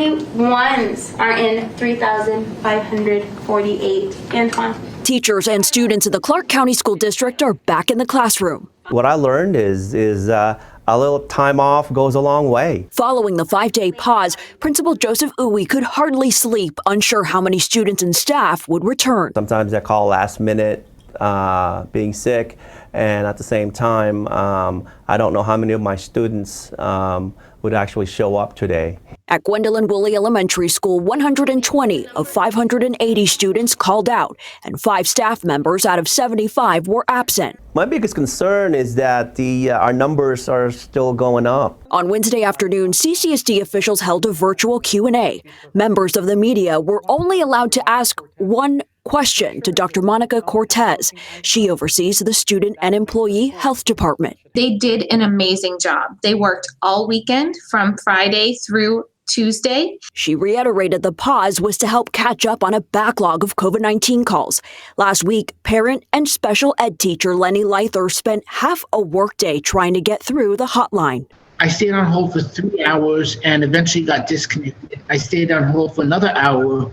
only ones are in 3,548. Antoine. Teachers and students in the Clark County School District are back in the classroom. What I learned is a little time off goes a long way. Following the 5-day pause, Principal Joseph Uwe could hardly sleep, unsure how many students and staff would return. Sometimes I call last minute, being sick, and at the same time, I don't know how many of my students would actually show up today. At GWENDOLYN WOOLLEY Elementary School, 120 of 580 students called out, and 5 staff members out of 75 were absent. My biggest concern is that our numbers are still going up. On Wednesday afternoon, CCSD officials held a virtual Q&A. Members of the media were only allowed to ask one question to Dr. Monica Cortez. She oversees the Student and Employee Health Department. They did an amazing job. They worked all weekend from Friday through Tuesday. She reiterated the pause was to help catch up on a backlog of COVID-19 calls. Last week, parent and special ed teacher LENNY LITHER spent half a workday trying to get through the hotline. I stayed on hold for 3 hours and eventually got disconnected. I stayed on hold for another hour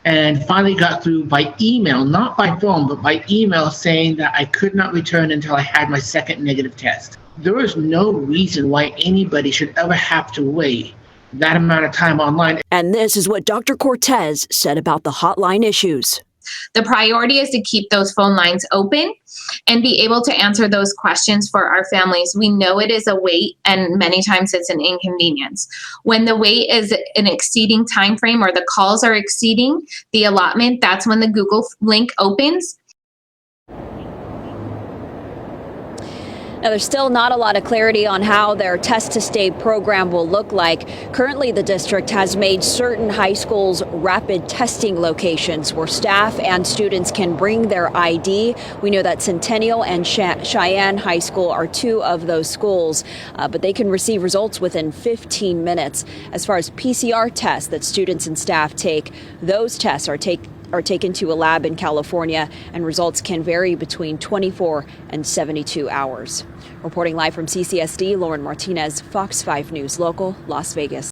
and finally got through by email, not by phone, but by email, saying that I could not return until I had my second negative test. There is no reason why anybody should ever have to wait that amount of time online. And this is what Dr. Cortez said about the hotline issues. The priority is to keep those phone lines open and be able to answer those questions for our families. We know it is a wait, and many times it's an inconvenience. When the wait is an exceeding time frame or the calls are exceeding the allotment, that's when the Google link opens. Now, there's still not a lot of clarity on how their Test to Stay program will look like. Currently, the district has made certain high schools rapid testing locations where staff and students can bring their ID. We know that Centennial and Cheyenne High School are 2 of those schools, but they can receive results within 15 minutes. As far as PCR tests that students and staff take, those tests are taken to a lab in California, and results can vary between 24 and 72 hours. Reporting live from CCSD, Lauren Martinez, Fox 5 News Local, Las Vegas.